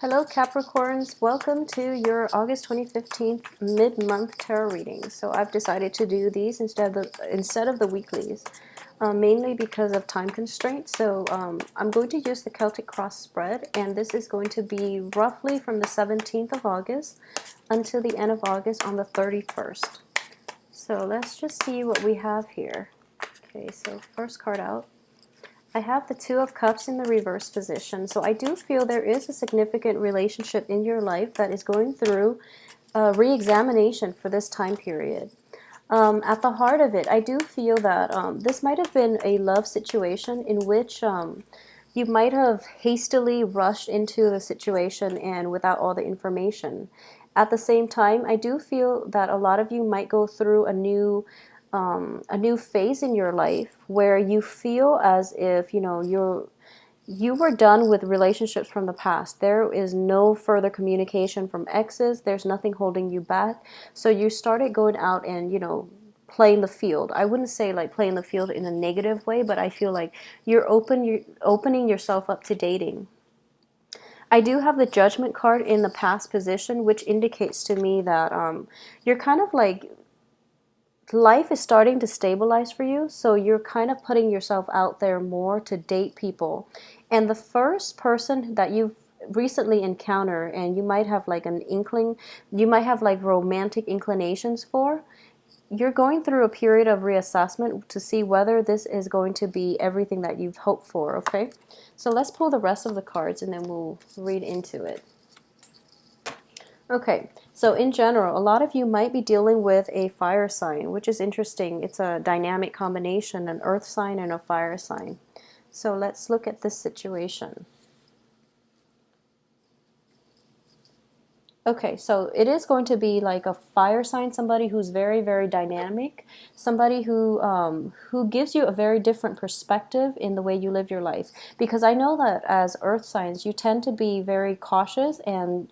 Hello Capricorns, welcome to your August 2015 mid-month tarot readings. So I've decided to do these instead of the weeklies, mainly because of time constraints. So I'm going to use the Celtic Cross spread, and this is going to be roughly from the 17th of August until the end of August on the 31st. So let's just see what we have here. Okay, so first card out. I have the Two of Cups in the reverse position. So I do feel there is a significant relationship in your life that is going through re-examination for this time period. At the heart of it, I do feel that this might have been a love situation in which you might have hastily rushed into the situation and without all the information. At the same time, I do feel that a lot of you might go through a new phase in your life where you feel as if you were done with relationships from the past. There is no further communication from exes. There's nothing holding you back. So you started going out and playing the field. I wouldn't say like playing the field in a negative way, but I feel like you're opening yourself up to dating. I do have the Judgment card in the past position, which indicates to me that you're kind of like life is starting to stabilize for you, so you're kind of putting yourself out there more to date people. And the first person that you've recently encountered and you might have like an inkling, you might have like romantic inclinations for, you're going through a period of reassessment to see whether this is going to be everything that you've hoped for, okay? So let's pull the rest of the cards and then we'll read into it. Okay, so in general, a lot of you might be dealing with a fire sign, which is interesting. It's a dynamic combination, an earth sign and a fire sign. So let's look at this situation. Okay, so it is going to be like a fire sign, somebody who's very, very dynamic, somebody who gives you a very different perspective in the way you live your life. Because I know that as earth signs, you tend to be very cautious and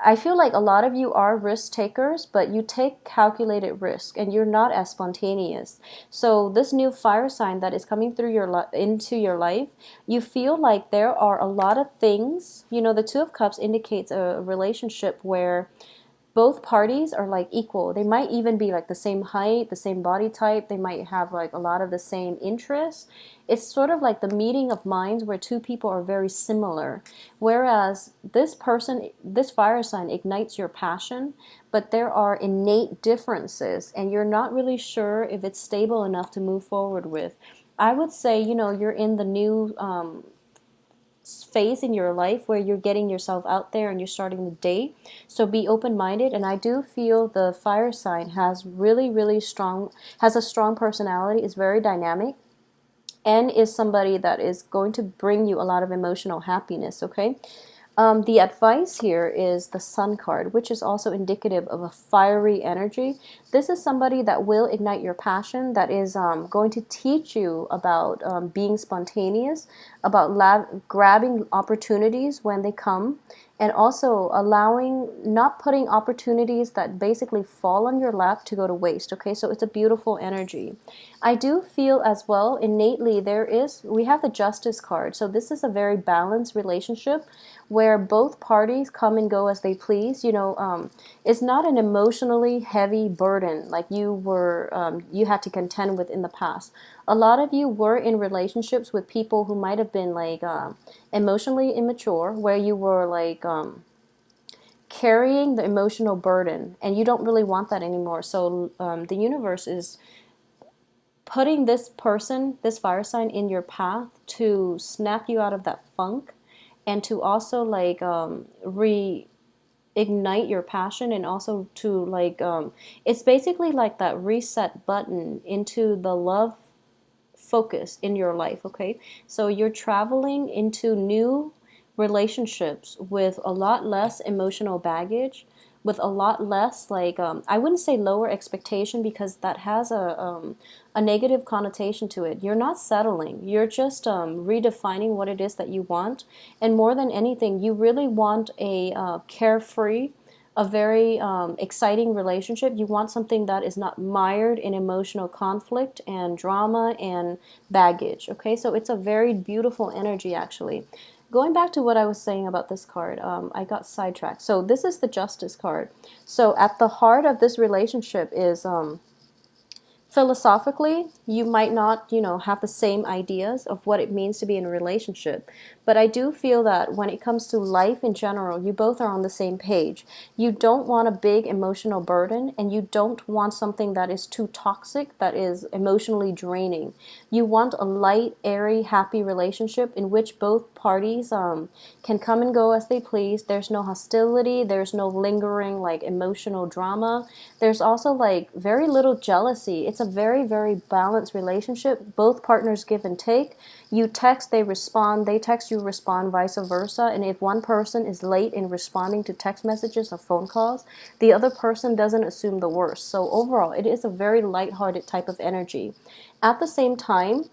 I feel like a lot of you are risk takers, but you take calculated risk and you're not as spontaneous. So this new fire sign that is coming through into your life, you feel like there are a lot of things. The Two of Cups indicates a relationship where both parties are like equal. They might even be like the same height, the same body type. They might have like a lot of the same interests. It's sort of like the meeting of minds where two people are very similar. Whereas this fire sign ignites your passion, but there are innate differences and you're not really sure if it's stable enough to move forward with. I would say, you're in the new phase in your life where you're getting yourself out there and you're starting the day. So be open-minded, and I do feel the fire sign has a strong personality, is very dynamic, and is somebody that is going to bring you a lot of emotional happiness, okay? The advice here is the Sun card, which is also indicative of a fiery energy. This is somebody that will ignite your passion, that is going to teach you about being spontaneous, about grabbing opportunities when they come, and also not putting opportunities that basically fall on your lap to go to waste, okay? So it's a beautiful energy. I do feel as well, innately, we have the Justice card. So this is a very balanced relationship where both parties come and go as they please. It's not an emotionally heavy burden like you had to contend with in the past. A lot of you were in relationships with people who might have been like emotionally immature, where you were like carrying the emotional burden, and you don't really want that anymore. So the universe is putting this fire sign in your path to snap you out of that funk and to also like reignite your passion, and also to like it's basically like that reset button into the love focus in your life, okay? So you're traveling into new relationships with a lot less emotional baggage, with a lot less like I wouldn't say lower expectation, because that has a negative connotation to it. You're not settling. You're just redefining what it is that you want. And more than anything, you really want a carefree, a very exciting relationship. You want something that is not mired in emotional conflict and drama and baggage, okay? So it's a very beautiful energy, actually. going back to what I was saying about this card, I got sidetracked. So this is the Justice card. So at the heart of this relationship is philosophically, you might not, have the same ideas of what it means to be in a relationship. But I do feel that when it comes to life in general, you both are on the same page. You don't want a big emotional burden, and you don't want something that is too toxic, that is emotionally draining. You want a light, airy, happy relationship in which both parties can come and go as they please. There's no hostility, there's no lingering like emotional drama. There's also like very little jealousy. It's a very, very balanced relationship. Both partners give and take. You text, they respond. They text, you respond, vice versa. And if one person is late in responding to text messages or phone calls, the other person doesn't assume the worst. So overall, it is a very lighthearted type of energy. At the same time,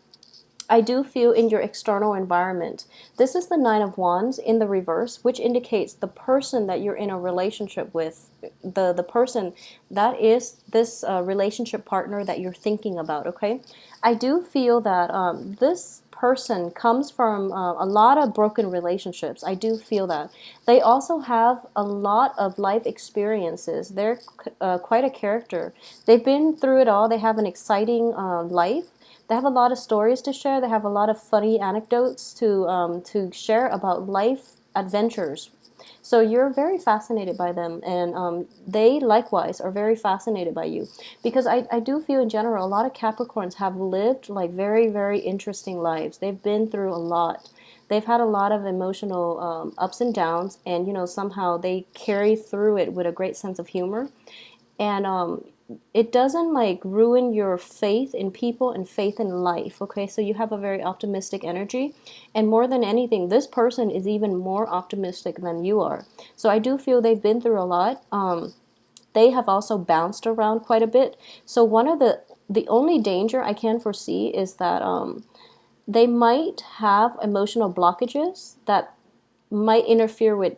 I do feel in your external environment. This is the Nine of Wands in the reverse, which indicates the person that you're in a relationship with, the person that is this relationship partner that you're thinking about, okay? I do feel that this person comes from a lot of broken relationships. I do feel that. They also have a lot of life experiences. They're quite a character. They've been through it all. They have an exciting life. They have a lot of stories to share. They have a lot of funny anecdotes to share about life adventures. So you're very fascinated by them, and they likewise are very fascinated by you. Because I do feel in general, a lot of Capricorns have lived like very, very interesting lives. They've been through a lot. They've had a lot of emotional ups and downs, and somehow they carry through it with a great sense of humor. And it doesn't like ruin your faith in people and faith in life. Okay, so you have a very optimistic energy, and more than anything, this person is even more optimistic than you are. So I do feel they've been through a lot. They have also bounced around quite a bit. So one of the only danger I can foresee is that they might have emotional blockages that might interfere with,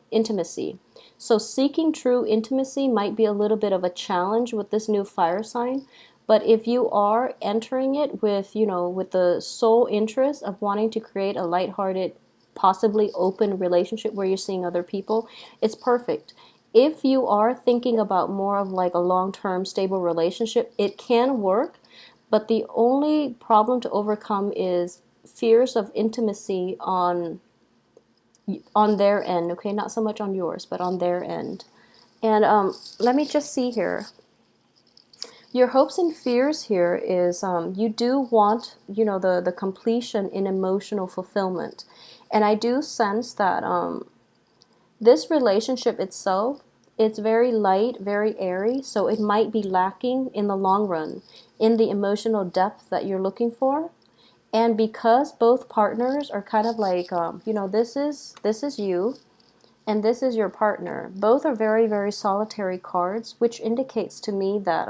intimacy. So seeking true intimacy might be a little bit of a challenge with this new fire sign. But if you are entering it with, with the sole interest of wanting to create a lighthearted, possibly open relationship where you're seeing other people, it's perfect. If you are thinking about more of like a long-term stable relationship, it can work, but the only problem to overcome is fears of intimacy on their end, okay? Not so much on yours, but on their end. And let me just see here. Your hopes and fears here is you do want, the completion in emotional fulfillment. And I do sense that this relationship itself, it's very light, very airy, so it might be lacking in the long run in the emotional depth that you're looking for. And because both partners are kind of like, this is you, and this is your partner. Both are very, very solitary cards, which indicates to me that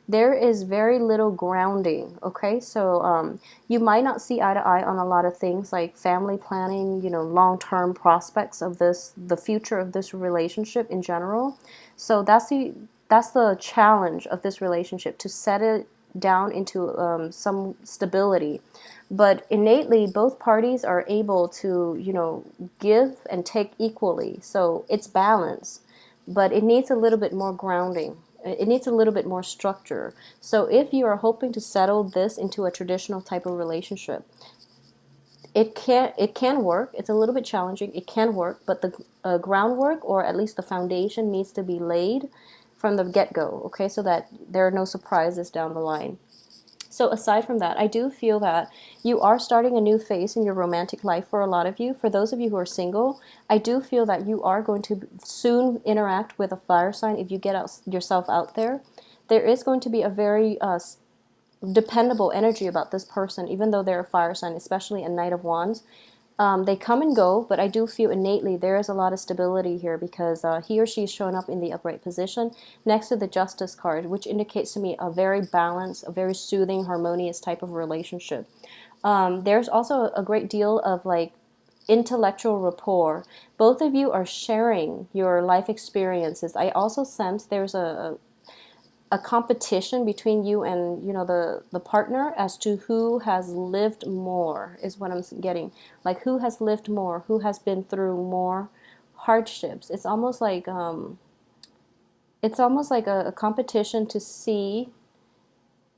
there is very little grounding. Okay, so you might not see eye to eye on a lot of things like family planning, long-term prospects of the future of this relationship in general. So that's the challenge of this relationship, to set it down into some stability. But innately, both parties are able to, give and take equally. So it's balance, but it needs a little bit more grounding. It needs a little bit more structure. So if you are hoping to settle this into a traditional type of relationship, it can work. It's a little bit challenging. It can work, but the groundwork, or at least the foundation, needs to be laid from the get-go, okay, so that there are no surprises down the line. So aside from that, I do feel that you are starting a new phase in your romantic life for a lot of you. For those of you who are single, I do feel that you are going to soon interact with a fire sign if you get yourself out there. There is going to be a very dependable energy about this person, even though they're a fire sign, especially a Knight of Wands. They come and go, but I do feel innately there is a lot of stability here, because he or she is showing up in the upright position next to the Justice card, which indicates to me a very balanced, a very soothing, harmonious type of relationship. There's also a great deal of like intellectual rapport. Both of you are sharing your life experiences. I also sense there's a competition between you and, you know, the partner as to who has lived more is what I'm getting. Like who has lived more, who has been through more hardships. It's almost like a competition to see,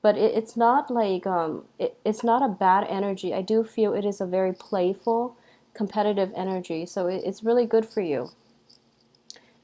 but it's not like it's not a bad energy. I do feel it is a very playful, competitive energy, so it's really good for you.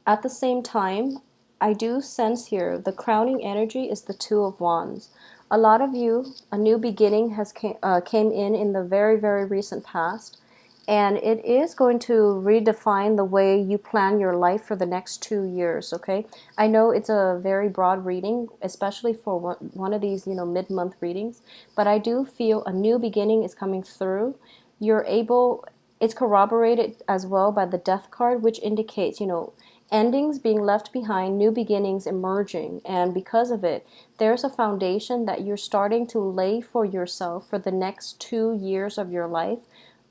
At the same time, I do sense here the crowning energy is the Two of Wands. A lot of you, a new beginning has came in the very, very recent past, and it is going to redefine the way you plan your life for the next 2 years, okay? I know it's a very broad reading, especially for one of these, you know, mid-month readings, but I do feel a new beginning is coming through. You're able, it's corroborated as well by the Death card, which indicates, you know, endings being left behind, new beginnings emerging. And because of it, there's a foundation that you're starting to lay for yourself for the next 2 years of your life,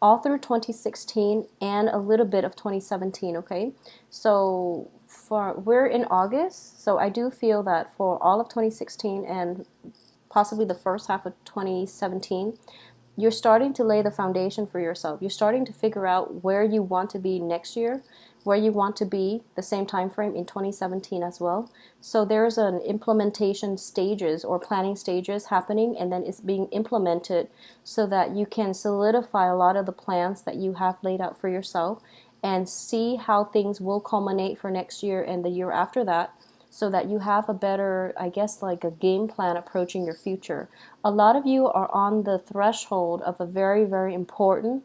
all through 2016 and a little bit of 2017, okay? So we're in August, so I do feel that for all of 2016 and possibly the first half of 2017, you're starting to lay the foundation for yourself. You're starting to figure out where you want to be next year, where you want to be the same time frame in 2017 as well. So there's an implementation stages or planning stages happening, and then it's being implemented so that you can solidify a lot of the plans that you have laid out for yourself and see how things will culminate for next year and the year after that, so that you have a better, I guess, like a game plan approaching your future. A lot of you are on the threshold of a very, very important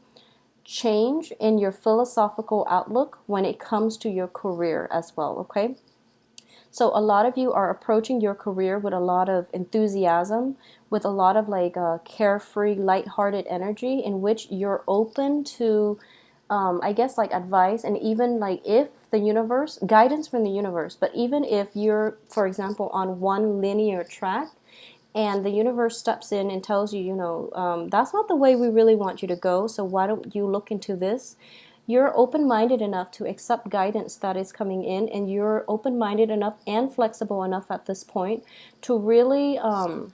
change in your philosophical outlook when it comes to your career as well, okay? So a lot of you are approaching your career with a lot of enthusiasm, with a lot of like carefree, lighthearted energy in which you're open to, I guess, like advice, and even like if the universe, guidance from the universe, but even if you're, for example, on one linear track and the universe steps in and tells you, you know, that's not the way we really want you to go, so why don't you look into this? You're open-minded enough to accept guidance that is coming in, and you're open-minded enough and flexible enough at this point to really, I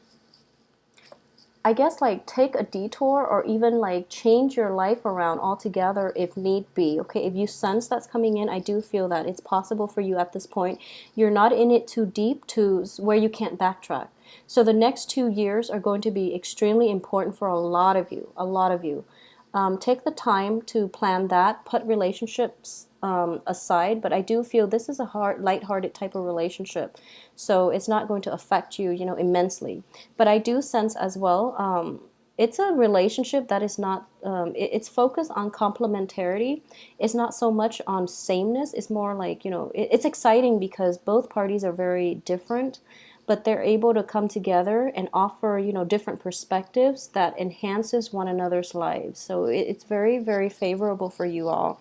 guess, like take a detour or even like change your life around altogether if need be. Okay, if you sense that's coming in, I do feel that it's possible for you at this point. You're not in it too deep to where you can't backtrack. So the next 2 years are going to be extremely important for a lot of you. A lot of you. Take the time to plan that. Put relationships aside, but I do feel this is a light-hearted type of relationship, so it's not going to affect you, you know, immensely. But I do sense as well, it's a relationship that is not, it's focused on complementarity. It's not so much on sameness. It's more like, you know, it's exciting because both parties are very different, but they're able to come together and offer, you know, different perspectives that enhances one another's lives. So it's very, very favorable for you all.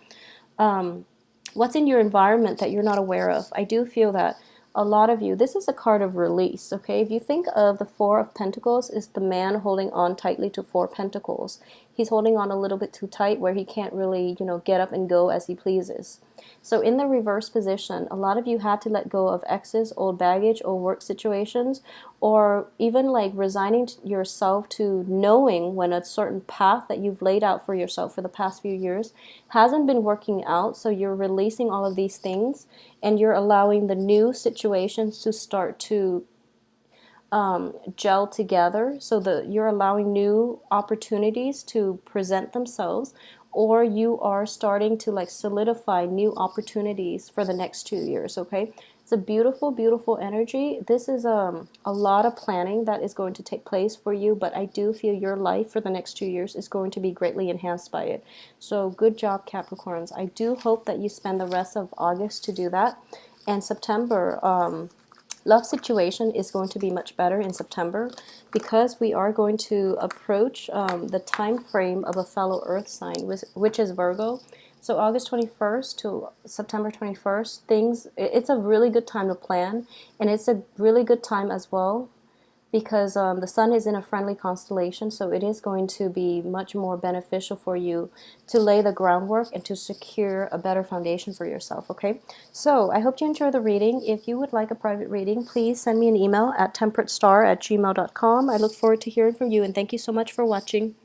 What's in your environment that you're not aware of? I do feel that a lot of you, this is a card of release, okay? If you think of the Four of Pentacles, is the man holding on tightly to Four Pentacles. He's holding on a little bit too tight where he can't really, you know, get up and go as he pleases. So in the reverse position, a lot of you had to let go of exes, old baggage, or work situations, or even like resigning yourself to knowing when a certain path that you've laid out for yourself for the past few years hasn't been working out. So you're releasing all of these things and you're allowing the new situations to start to gel together, so that you're allowing new opportunities to present themselves, or you are starting to like solidify new opportunities for the next 2 years, okay? It's a beautiful, beautiful energy. This is a lot of planning that is going to take place for you, but I do feel your life for the next 2 years is going to be greatly enhanced by it. So good job, Capricorns. I do hope that you spend the rest of August to do that. And September, love situation is going to be much better in September because we are going to approach the time frame of a fellow earth sign, which is Virgo. So August 21st to September 21st, it's a really good time to plan, and it's a really good time as well because the sun is in a friendly constellation, so it is going to be much more beneficial for you to lay the groundwork and to secure a better foundation for yourself, okay? So I hope you enjoy the reading. If you would like a private reading, please send me an email at temperatestar@gmail.com. I look forward to hearing from you, and thank you so much for watching.